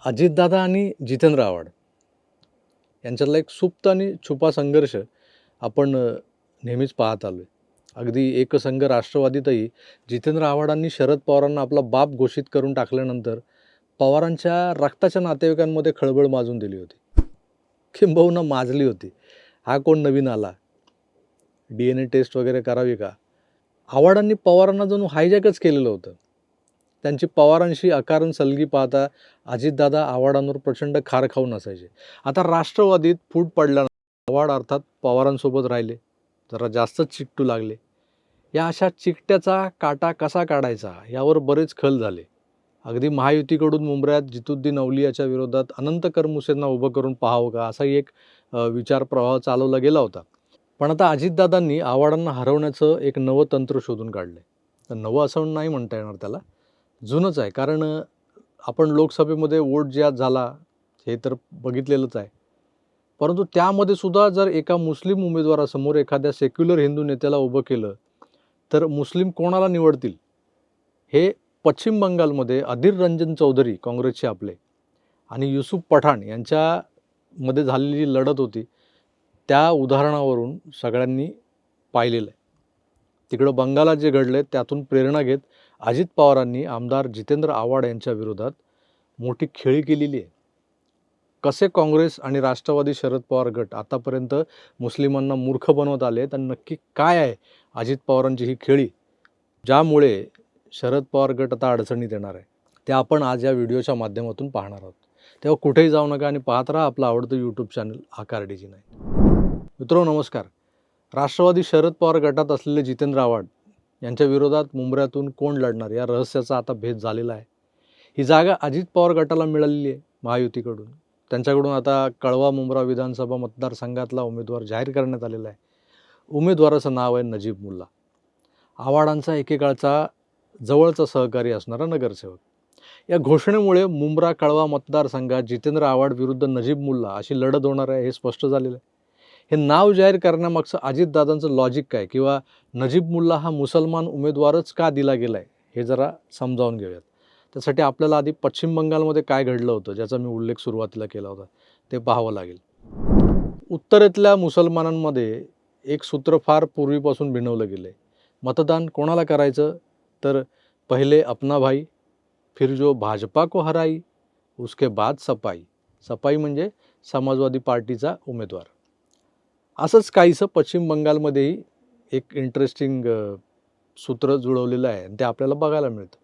अजितदादा आणि जितेंद्र आव्हाड यांच्यातला एक सुप्त आणि छुपा संघर्ष आपण नेहमीच पाहत आलो आहे. अगदी एकसंघ राष्ट्रवादीतही जितेंद्र आव्हाडांनी शरद पवारांना आपला बाप घोषित करून टाकल्यानंतर पवारांच्या रक्ताच्या नातेवाईकांमध्ये खळबळ माजून दिली होती, किंबहुना माजली होती. हा कोण नवीन आला, DNA टेस्ट वगैरे करावी का? आव्हाडांनी पवारांना जणू हायजॅकच केलेलं होतं. त्यांची पवारांशी अकारण सलगी पाहता अजितदादा आव्हाडांवर प्रचंड खार खाऊन असायचे. आता राष्ट्रवादीत फूट पडल्यानंतर आव्हाड अर्थात पवारांसोबत राहिले, जरा जास्तच चिकटू लागले. या अशा चिकट्याचा काटा कसा काढायचा यावर बरेच खल झाले. अगदी महायुतीकडून मुंबऱ्यात जितुद्दीन औलियाच्या विरोधात अनंत करमुसेंना उभं करून पाहावं का, असाही एक विचार प्रवाह चालवला गेला होता. पण आता अजितदादांनी आव्हाडांना हरवण्याचं एक नवं तंत्र शोधून काढलं. तर नवं असं नाही म्हणता येणार त्याला, जुनंच आहे. कारण आपण लोकसभेमध्ये वोट ज्या झाला हे तर बघितलेलंच आहे. परंतु त्यामध्ये सुद्धा जर एका मुस्लिम उमेदवारासमोर एखाद्या सेक्युलर हिंदू नेत्याला उभं केलं तर मुस्लिम कोणाला निवडतील, हे पश्चिम बंगालमध्ये अधीर रंजन चौधरी काँग्रेसचे आपले आणि युसूफ पठाण यांच्यामध्ये झालेली लढत होती, त्या उदाहरणावरून सगळ्यांनी पाहिलेलं आहे. तिकडं बंगालात जे घडले त्यातून प्रेरणा घेत अजित पवारांनी आमदार जितेंद्र आव्हाड यांच्या विरोधात मोठी खेळी केलेली आहे. कसे काँग्रेस आणि राष्ट्रवादी शरद पवार गट आतापर्यंत मुस्लिमांना मूर्ख बनवत आले, तर नक्की काय आहे अजित पवारांची ही खेळी, ज्यामुळे शरद पवार गट आता अडचणीत येणार आहे, ते आपण आज या व्हिडिओच्या माध्यमातून पाहणार आहोत. तेव्हा कुठेही जाऊ नका आणि पाहत राहा आपलं आवडतं यूट्यूब चॅनल आकारडीजी नाही. मित्रांनो नमस्कार. राष्ट्रवादी शरद पवार गटात असलेले जितेंद्र आव्हाड यांच्या विरोधात मुंबऱ्यातून कोण लढणार या रहस्याचा आता भेद झालेला आहे. ही जागा अजित पवार गटाला मिळालेली आहे महायुतीकडून. त्यांच्याकडून आता कळवा मुंब्रा विधानसभा मतदारसंघातला उमेदवार जाहीर करण्यात आलेला आहे. उमेदवाराचं नाव आहे नजीब मुल्ला, आव्हाडांचा एकेकाळचा जवळचा सहकारी असणारा नगरसेवक. या घोषणेमुळे मुंब्रा कळवा मतदारसंघात जितेंद्र आव्हाड विरुद्ध नजीब मुल्ला अशी लढत होणार आहे हे स्पष्ट झालेलं आहे. हे नाव जाहीर करण्यामागचं अजितदादांचं लॉजिक काय, किंवा नजीब मुल्ला हा मुसलमान उमेदवारच का दिला गेला आहे, हे जरा समजावून घेऊयात. त्यासाठी आपल्याला आधी पश्चिम बंगालमध्ये काय घडलं होतं, ज्याचा मी उल्लेख सुरुवातीला केला होता, ते पाहावं लागेल. उत्तरेतल्या मुसलमानांमध्ये एक सूत्र फार पूर्वीपासून भिनवलं गेलं आहे. मतदान कोणाला करायचं, तर पहिले अपना भाई, फिर जो भाजपा को हराई, उसके बाद सपाई. सपाई म्हणजे समाजवादी पार्टीचा उमेदवार. असंच काहीसं पश्चिम बंगालमध्येही एक इंटरेस्टिंग सूत्र जुळवलेलं आहे आणि ते आपल्याला बघायला मिळतं.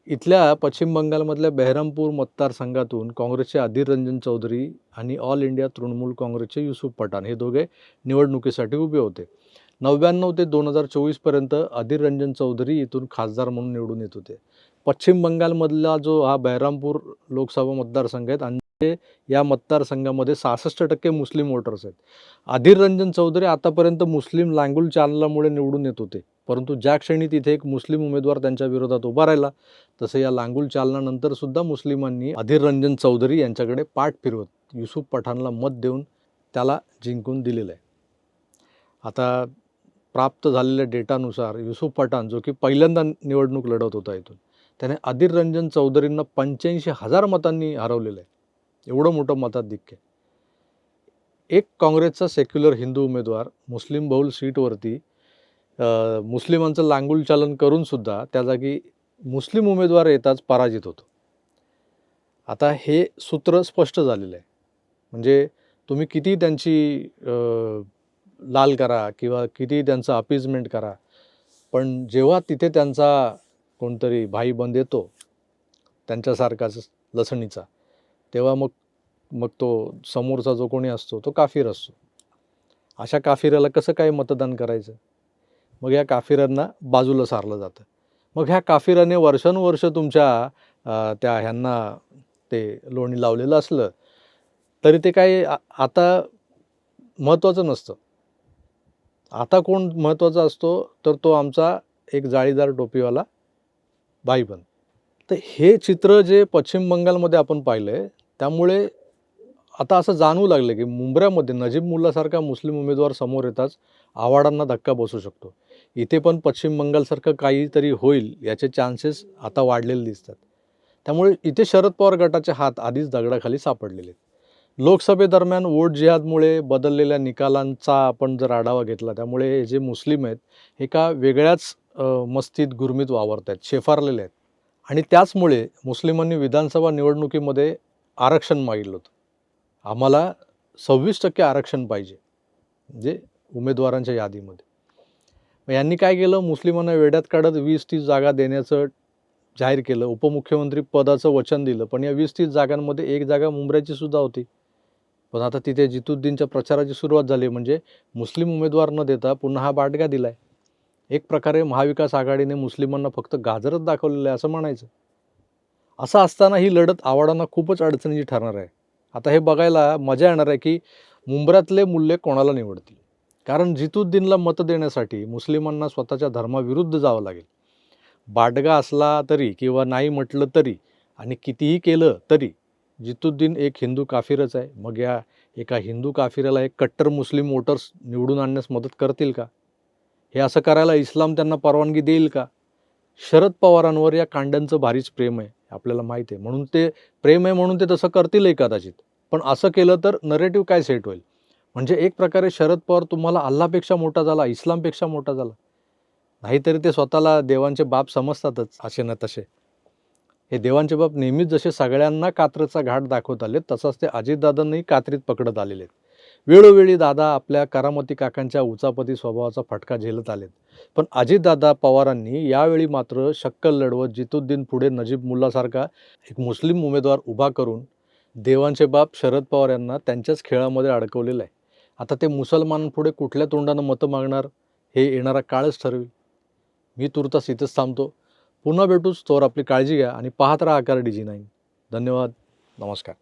इथल्या पश्चिम बंगालमधल्या बेहरामपूर मतदारसंघातून काँग्रेसचे अधीर रंजन चौधरी आणि ऑल इंडिया तृणमूल काँग्रेसचे युसूफ पठाण हे दोघे निवडणुकीसाठी उभे होते. 99 ते 2024पर्यंत अधीर रंजन चौधरी इथून खासदार म्हणून निवडून येत होते. पश्चिम बंगालमधला जो हा बेहरामपूर लोकसभा मतदारसंघ आहेत आणि या मतदारसंघामध्ये 66% मुस्लिम वोटर्स आहेत. अधीर रंजन चौधरी आतापर्यंत मुस्लिम लांगुल चालनामुळे निवडून येत होते, परंतु ज्या क्षणी तिथे एक मुस्लिम उमेदवार त्यांच्या विरोधात उभा राहिला, तसं या लांगुल चालनानंतर सुद्धा मुस्लिमांनी अधीर रंजन चौधरी यांच्याकडे पाठ फिरवत युसूफ पठाणला मत देऊन त्याला जिंकून दिलेलं आहे. आता प्राप्त झालेल्या डेटानुसार युसूफ पठाण, जो की पहिल्यांदा निवडणूक लढवत होता इथून, त्याने अधीर रंजन चौधरींना 85,000 मतांनी हरवलेलं आहे. एवढं मोठं मताधिक्य. एक काँग्रेसचा सेक्युलर हिंदू उमेदवार मुस्लिम बहुल सीटवरती मुस्लिमांचं लांगुल चालन करून सुद्धा त्या जागी मुस्लिम उमेदवार येताच पराजित होतो. आता हे सूत्र स्पष्ट झालेलं आहे. म्हणजे तुम्ही किती त्यांची लाल करा किंवा किती त्यांचं अपीजमेंट करा, पण जेव्हा तिथे त्यांचा कोणतरी भाईबंद येतो त्यांच्यासारखाच लसणीचा, तेव्हा मग तो समोरचा जो कोणी असतो तो काफिर असतो. अशा काफिराला कसं काय मतदान करायचं? मग या काफिरांना बाजूला सारलं जातं. मग ह्या काफिराने वर्षानुवर्ष तुमच्या त्या ह्यांना ते लोणी लावलेलं असलं तरी ते काय आता महत्त्वाचं नसतं. आता कोण महत्त्वाचा असतो, तर तो आमचा एक जाळीदार टोपीवाला भाईबंद. तर हे चित्र जे पश्चिम बंगालमध्ये आपण पाहिलं आहे, त्यामुळे आता असं जाणवू लागलं की मुंब्र्यामध्ये नजीब मुल्लासारखा मुस्लिम उमेदवार समोर येताच आव्हाडांना धक्का बसू शकतो. इथे पण पश्चिम बंगालसारखं काहीतरी होईल याचे चान्सेस आता वाढलेले दिसतात. त्यामुळे इथे शरद पवार गटाचे हात आधीच दगडाखाली सापडलेले आहेत. लोकसभेदरम्यान वोट जिहादमुळे बदललेल्या निकालांचा आपण जर आढावा घेतला, त्यामुळे हे जे मुस्लिम आहेत, एका वेगळ्याच मस्तीत गुरमीत वावरत आहेत, शेफारलेले आहेत. आणि त्याचमुळे मुस्लिमांनी विधानसभा निवडणुकीमध्ये आरक्षण मागितलं होतं. आम्हाला 26% आरक्षण पाहिजे, म्हणजे उमेदवारांच्या यादीमध्ये. मग यांनी काय केलं, मुस्लिमांना वेड्यात काढत 20-30 जागा देण्याचं जाहीर केलं. उपमुख्यमंत्री पदाचं वचन दिलं. पण या 20-30 जागांमध्ये एक जागा मुंब्र्याची सुद्धा होती. पण आता तिथे जितुद्दीनच्या प्रचाराची सुरुवात झाली. म्हणजे मुस्लिम उमेदवार न देता पुन्हा हा बाटगा दिलाय. एक प्रकारे महाविकास आघाडीने मुस्लिमांना फक्त गाजरच दाखवलेलं आहे असं म्हणायचं. असं असताना ही लढत आव्हाडांना खूपच अडचणीची ठरणार आहे. आता हे बघायला मजा येणार आहे की मुंब्र्यातले मूल्य कोणाला निवडतील. कारण जितुद्दीनला मतं देण्यासाठी मुस्लिमांना स्वतःच्या धर्माविरुद्ध जावं लागेल. बाटगा असला तरी किंवा नाही म्हटलं तरी आणि कितीही केलं तरी जितुद्दीन एक हिंदू काफिरच आहे. मग या एका हिंदू काफिराला एक कट्टर मुस्लिम वोटर्स निवडून आणण्यास मदत करतील का? हे असं करायला इस्लाम त्यांना परवानगी देईल का? शरद पवारांवर या कांड्यांचं भारीच प्रेम आहे, आपल्याला माहीत आहे. म्हणून ते प्रेम आहे म्हणून ते तसं करतीलही कदाचित. पण असं केलं तर नरेटिव्ह काय सेट होईल? म्हणजे एक प्रकारे शरद पवार तुम्हाला अल्लापेक्षा मोठा झाला, इस्लामपेक्षा मोठा झाला. नाहीतरी ते स्वतःला देवांचे बाप समजतातच असे ना तसे. हे देवांचे बाप नेहमीच जसे सगळ्यांना कात्रीचा घाट दाखवत आले, तसंच ते अजितदादांनाही कात्रीत पकडत आलेले आहेत. वेळोवेळी दादा आपल्या करामती काकांच्या उचापती स्वभावाचा फटका झेलत आलेत. पण अजितदादा पवारांनी यावेळी मात्र शक्कल लढवत जितुद्दीन पुढे नजीब मुल्लासारखा एक मुस्लिम उमेदवार उभा करून देवांचे बाप शरद पवार यांना त्यांच्याच खेळामध्ये अडकवलेलं आहे. आता ते मुसलमानांपुढे कुठल्या तोंडानं मतं मागणार हे येणारा काळच ठरवेल. मी तुर्तास इथंच थांबतो. पुन्हा भेटूच, तोवर आपली काळजी घ्या आणि पाहत राहा आकार DG9. धन्यवाद. नमस्कार.